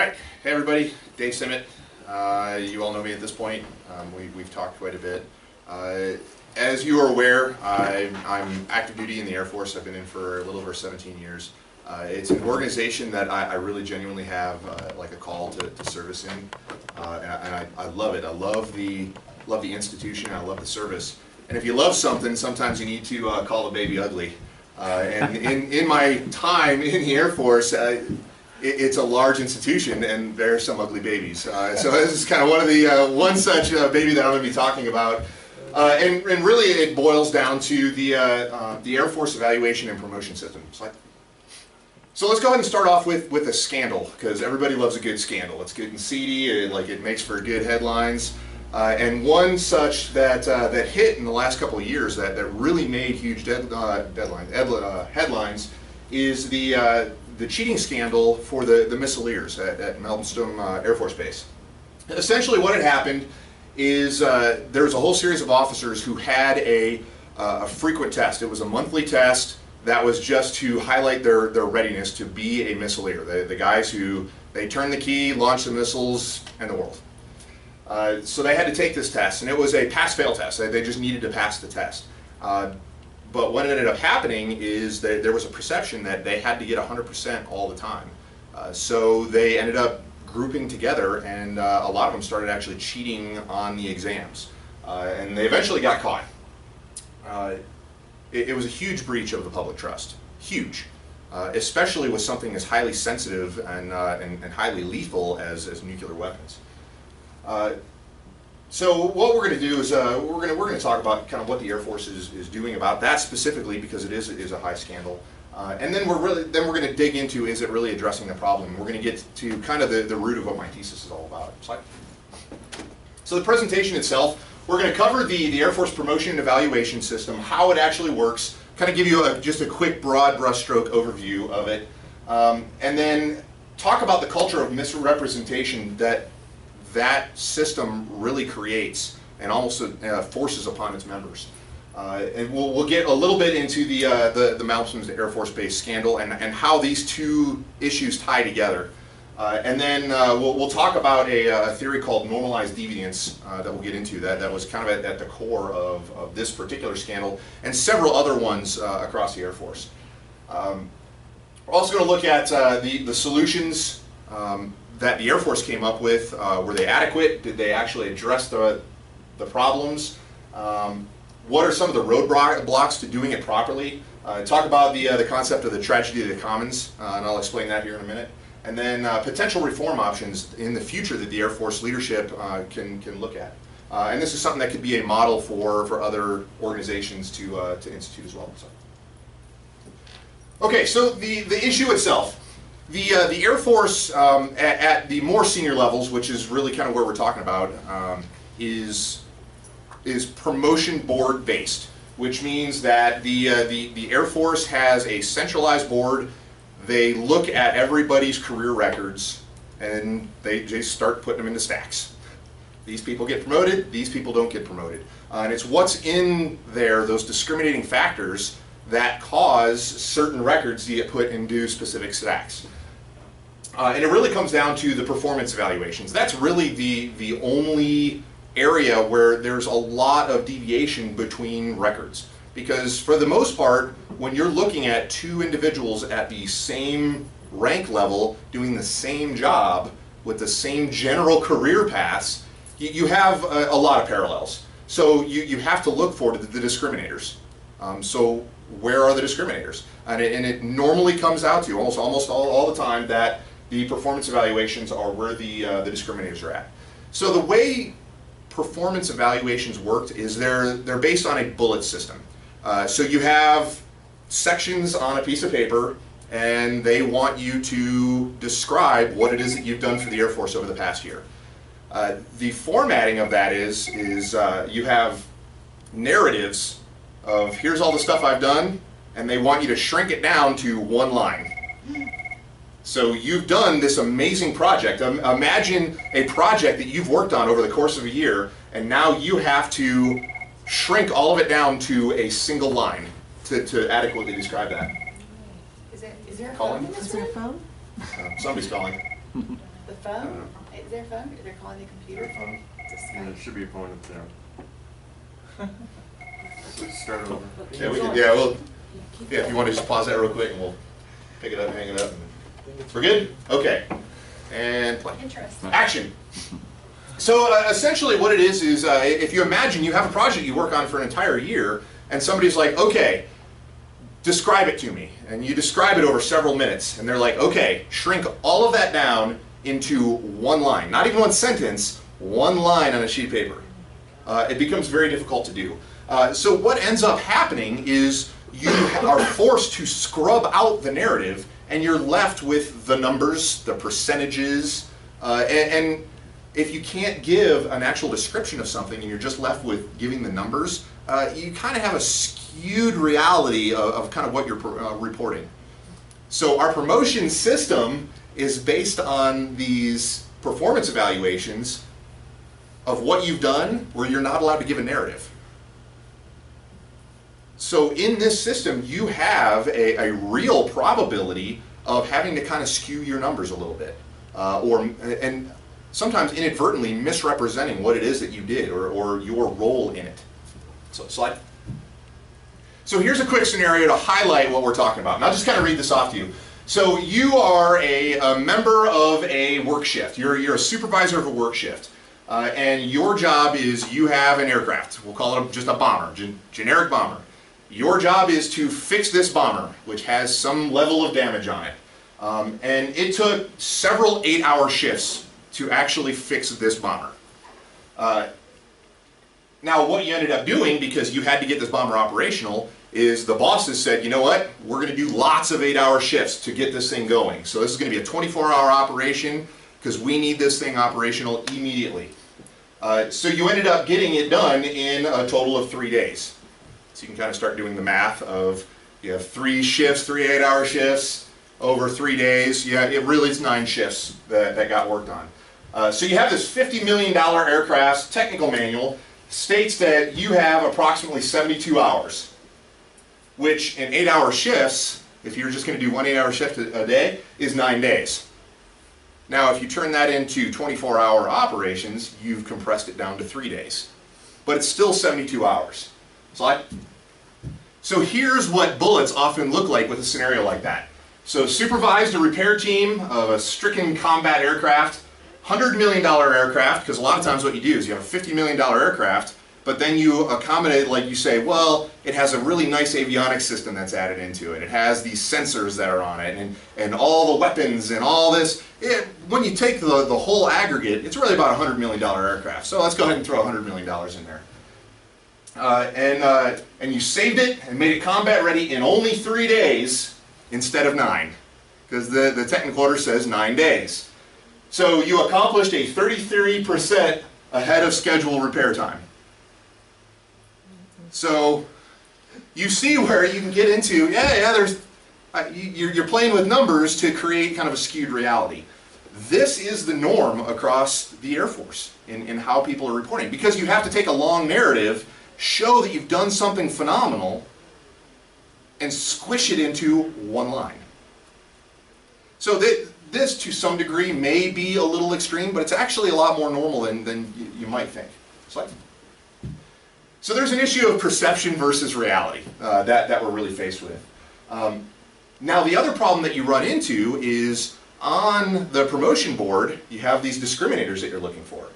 Right, hey everybody, Dave Simmet. You all know me at this point. We've talked quite a bit. As you are aware, I'm active duty in the Air Force. I've been in for a little over 17 years. It's an organization that I really genuinely have like a call to service in, and I love it. I love the institution. I love the service. And if you love something, sometimes you need to call the baby ugly. And in my time in the Air Force, it's a large institution, and there are some ugly babies. So this is kind of one of the one such baby that I'm going to be talking about. And really, it boils down to the Air Force evaluation and promotion system. So let's go ahead and start off with a scandal, because everybody loves a good scandal. It's good and seedy, it makes for good headlines. And one such that hit in the last couple of years that really made huge headlines is the cheating scandal for the missileers at Melbourne Air Force Base. Essentially what had happened is there was a whole series of officers who had a frequent test. It was a monthly test that was just to highlight their readiness to be a missileer. The guys who, they turn the key, launch the missiles, and the world. So they had to take this test, and it was a pass-fail test. They just needed to pass the test. But what ended up happening is that there was a perception that they had to get 100% all the time. So they ended up grouping together, and a lot of them started actually cheating on the exams. And they eventually got caught. It was a huge breach of the public trust. Huge. Especially with something as highly sensitive and highly lethal as nuclear weapons. So what we're going to do is we're going to talk about kind of what the Air Force is doing about that specifically, because it is a high scandal, and then we're going to dig into, is it really addressing the problem? We're going to get to kind of the root of what my thesis is all about. So the presentation itself, we're going to cover the Air Force promotion and evaluation system, how it actually works, kind of give you just a quick broad brushstroke overview of it, and then talk about the culture of misrepresentation that system really creates and almost forces upon its members. And we'll get a little bit into the Malmstrom Air Force Base scandal and how these two issues tie together. And then we'll talk about a theory called normalized deviance that we'll get into that was kind of at the core of this particular scandal and several other ones across the Air Force. We're also going to look at the solutions that the Air Force came up with. Were they adequate? Did they actually address the problems? What are some of the roadblocks to doing it properly? Talk about the concept of the tragedy of the commons, and I'll explain that here in a minute. And then potential reform options in the future that the Air Force leadership can look at. And this is something that could be a model for other organizations to institute as well. So. Okay, so the issue itself. The Air Force at the more senior levels, which is really kind of where we're talking about, is promotion board based, which means that the Air Force has a centralized board. They look at everybody's career records and they just start putting them into stacks. These people get promoted, these people don't get promoted. And it's what's in there, those discriminating factors, that cause certain records to get put into specific stacks. And it really comes down to the performance evaluations. That's really the only area where there's a lot of deviation between records. Because for the most part, when you're looking at two individuals at the same rank level doing the same job with the same general career paths, you have a lot of parallels. So you have to look for the discriminators. So where are the discriminators? And it normally comes out to almost all the time that the performance evaluations are where the discriminators are at. So the way performance evaluations worked is they're based on a bullet system. So you have sections on a piece of paper, and they want you to describe what it is that you've done for the Air Force over the past year. The formatting of that is you have narratives of here's all the stuff I've done, and they want you to shrink it down to one line. So you've done this amazing project. Imagine a project that you've worked on over the course of a year, and now you have to shrink all of it down to a single line to adequately describe that. Is there a Calling? phone in this room? Somebody's calling. The phone? Is there a phone? They're calling the computer phone? There should be a phone up there. So start over. Yeah, we can, yeah, well, yeah, if you want to just pause that real quick and we'll pick it up, hang it up. We're good? Okay. And play. Interesting. Action. So essentially what it is if you imagine you have a project you work on for an entire year and somebody's like, okay, describe it to me. And you describe it over several minutes. And they're like, okay, shrink all of that down into one line. Not even one sentence, one line on a sheet of paper. It becomes very difficult to do. So what ends up happening is you are forced to scrub out the narrative and you're left with the numbers, the percentages, and if you can't give an actual description of something and you're just left with giving the numbers, you kind of have a skewed reality of kind of what you're reporting. So our promotion system is based on these performance evaluations of what you've done where you're not allowed to give a narrative. So in this system, you have a real probability of having to kind of skew your numbers a little bit, and sometimes inadvertently misrepresenting what it is that you did or your role in it. So slide. So here's a quick scenario to highlight what we're talking about. And I'll just kind of read this off to you. So you are a member of a work shift. You're a supervisor of a work shift. And your job is you have an aircraft. We'll call it just a bomber, generic bomber. Your job is to fix this bomber, which has some level of damage on it. And it took several 8-hour shifts to actually fix this bomber. Now what you ended up doing, because you had to get this bomber operational, is the bosses said, you know what, we're going to do lots of 8-hour shifts to get this thing going. So this is going to be a 24-hour operation because we need this thing operational immediately. So you ended up getting it done in a total of 3 days. So you can kind of start doing the math of, you have 3 shifts, 3 8-hour shifts over 3 days. Yeah, it really is 9 shifts that got worked on. So you have this $50 million aircraft's technical manual states that you have approximately 72 hours, which in 8-hour shifts, if you're just going to do one 8-hour shift a day, is 9 days. Now if you turn that into 24-hour operations, you've compressed it down to 3 days. But it's still 72 hours. Slide. So here's what bullets often look like with a scenario like that. So supervised a repair team of a stricken combat aircraft, $100 million aircraft, because a lot of times what you do is you have a $50 million aircraft, but then you accommodate, like you say, well, it has a really nice avionics system that's added into it. It has these sensors that are on it, and all the weapons and all this. When you take the whole aggregate, it's really about a $100 million aircraft. So let's go ahead and throw $100 million in there. And you saved it and made it combat ready in only 3 days instead of 9, because the technical order says 9 days. So you accomplished a 33% ahead of schedule repair time. So you see where you can get into, you're playing with numbers to create kind of a skewed reality. This is the norm across the Air Force in how people are reporting, because you have to take a long narrative, show that you've done something phenomenal, and squish it into one line. So this, to some degree, may be a little extreme, but it's actually a lot more normal than you might think. Slide. So there's an issue of perception versus reality that we're really faced with. Now the other problem that you run into is on the promotion board, you have these discriminators that you're looking for.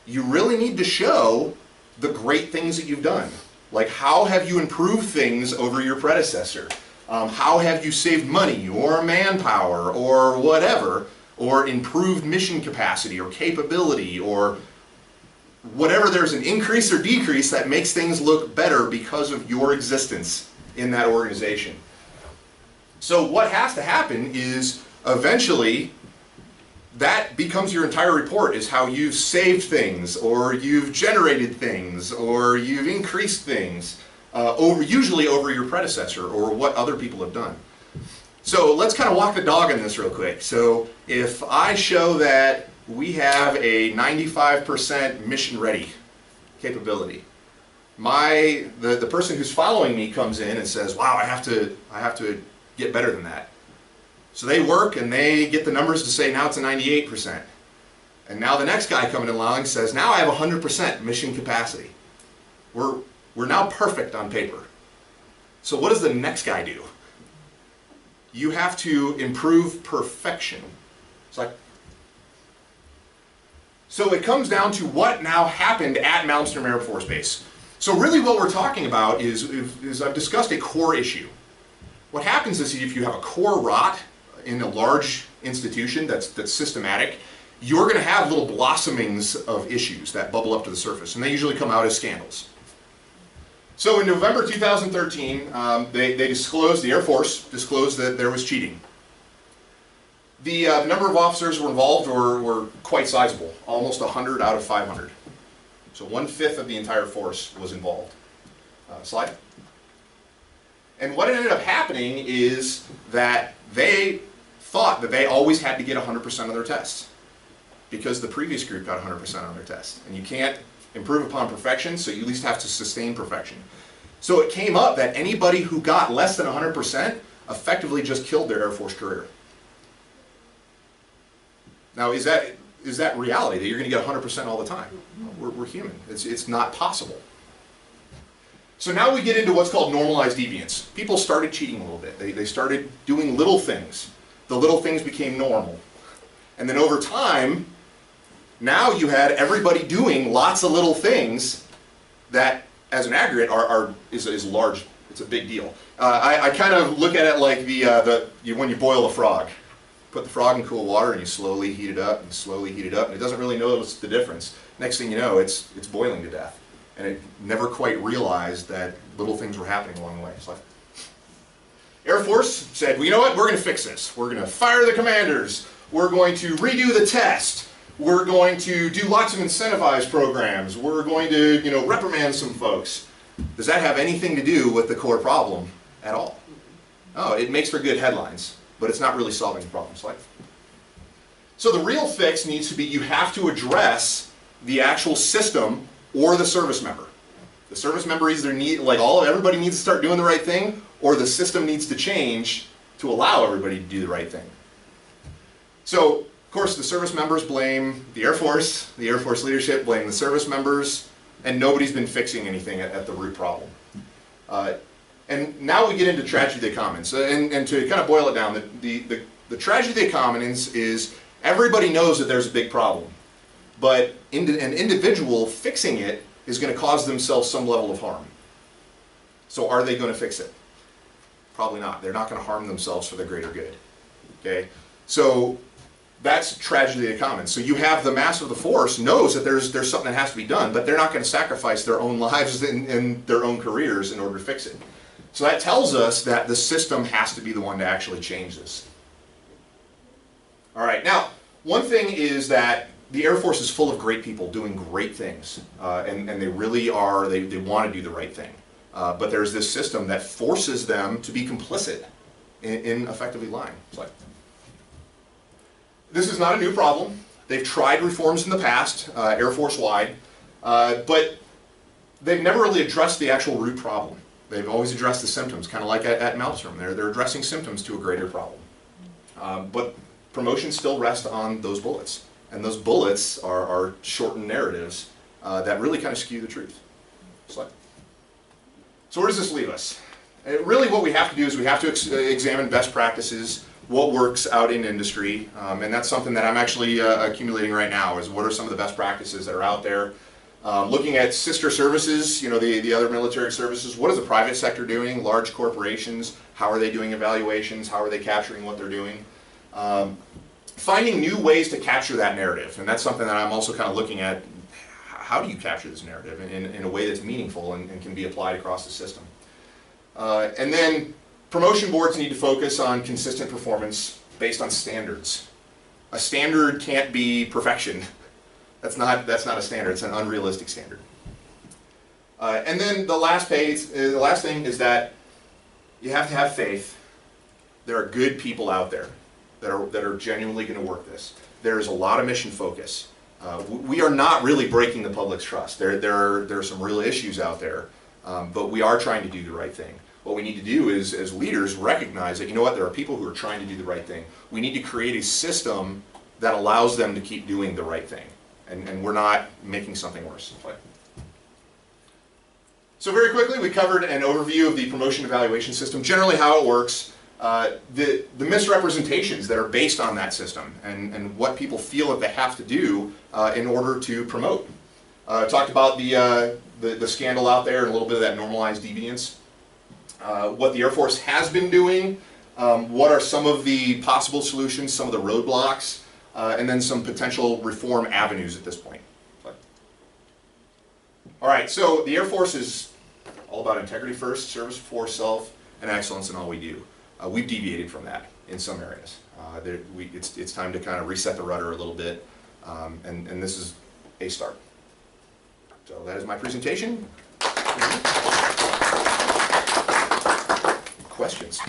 You really need to show the great things that you've done. Like, how have you improved things over your predecessor? How have you saved money or manpower or whatever, or improved mission capacity or capability, or whatever there's an increase or decrease that makes things look better because of your existence in that organization. So what has to happen is eventually that becomes your entire report, is how you've saved things, or you've generated things, or you've increased things, usually over your predecessor or what other people have done. So let's kind of walk the dog on this real quick. So if I show that we have a 95% mission ready capability, the person who's following me comes in and says, wow, I have to get better than that. So they work and they get the numbers to say now it's a 98%. And now the next guy coming along says, now I have 100% mission capacity. We're now perfect on paper. So what does the next guy do? You have to improve perfection. So it comes down to what now happened at Malmstrom Air Force Base. So really what we're talking about is I've discussed a core issue. What happens is if you have a core rot in a large institution that's systematic, you're going to have little blossomings of issues that bubble up to the surface, and they usually come out as scandals. So in November 2013, the Air Force disclosed that there was cheating. The number of officers who were involved were quite sizable, almost 100 out of 500. So 1/5 of the entire force was involved. Slide. And what ended up happening is that they thought that they always had to get 100% of their tests, because the previous group got 100% on their tests. And you can't improve upon perfection, so you at least have to sustain perfection. So it came up that anybody who got less than 100% effectively just killed their Air Force career. Now, is that reality, that you're going to get 100% all the time? We're human. It's not possible. So now we get into what's called normalized deviance. People started cheating a little bit. They started doing little things. The little things became normal. And then over time, now you had everybody doing lots of little things that, as an aggregate, is large. It's a big deal. I kind of look at it like when you boil a frog. Put the frog in cool water and you slowly heat it up and slowly heat it up, and it doesn't really notice the difference. Next thing you know, it's boiling to death. And it never quite realized that little things were happening along the way. So Air Force said, well, you know what, we're going to fix this. We're going to fire the commanders. We're going to redo the test. We're going to do lots of incentivized programs. We're going to, reprimand some folks. Does that have anything to do with the core problem at all? Oh, it makes for good headlines, but it's not really solving the problem. So the real fix needs to be, you have to address the actual system or the service member. The service member either everybody needs to start doing the right thing, or the system needs to change to allow everybody to do the right thing. So, of course, the service members blame the Air Force leadership blame the service members, and nobody's been fixing anything at the root problem. And now we get into tragedy of the commons. And to kind of boil it down, the tragedy of the commons is everybody knows that there's a big problem, but an individual fixing it is going to cause themselves some level of harm. So are they going to fix it? Probably not. They're not going to harm themselves for the greater good. Okay? So that's tragedy of the commons. So you have the mass of the force knows that there's something that has to be done, but they're not going to sacrifice their own lives and their own careers in order to fix it. So that tells us that the system has to be the one to actually change this. All right, now, one thing is that the Air Force is full of great people doing great things, and they really are, they want to do the right thing. But there's this system that forces them to be complicit in effectively lying. This is not a new problem. They've tried reforms in the past, Air Force-wide, but they've never really addressed the actual root problem. They've always addressed the symptoms, kind of like at Malmstrom. They're addressing symptoms to a greater problem. But promotions still rest on those bullets. And those bullets are shortened narratives that really kind of skew the truth. So where does this leave us? Really what we have to do is we have to examine best practices, what works out in industry, and that's something that I'm actually accumulating right now, is what are some of the best practices that are out there. Looking at sister services, the other military services, what is the private sector doing? Large corporations, how are they doing evaluations? How are they capturing what they're doing? Finding new ways to capture that narrative, and that's something that I'm also kind of looking at. How do you capture this narrative in a way that's meaningful and can be applied across the system? And then promotion boards need to focus on consistent performance based on standards. A standard can't be perfection. That's not a standard. It's an unrealistic standard. And then the last thing is that you have to have faith. There are good people out there that are genuinely going to work this. There's a lot of mission focus. We are not really breaking the public's trust. There are some real issues out there, but we are trying to do the right thing. What we need to do is, as leaders, recognize that, there are people who are trying to do the right thing. We need to create a system that allows them to keep doing the right thing, and we're not making something worse. So very quickly, we covered an overview of the promotion evaluation system, generally how it works, the misrepresentations that are based on that system, and what people feel that they have to do in order to promote. Talked about the scandal out there and a little bit of that normalized deviance. What the Air Force has been doing, what are some of the possible solutions, some of the roadblocks, and then some potential reform avenues at this point. All right, so the Air Force is all about integrity first, service before self, and excellence in all we do. We've deviated from that in some areas. It's time to kind of reset the rudder a little bit, and this is a start. So that is my presentation. Questions?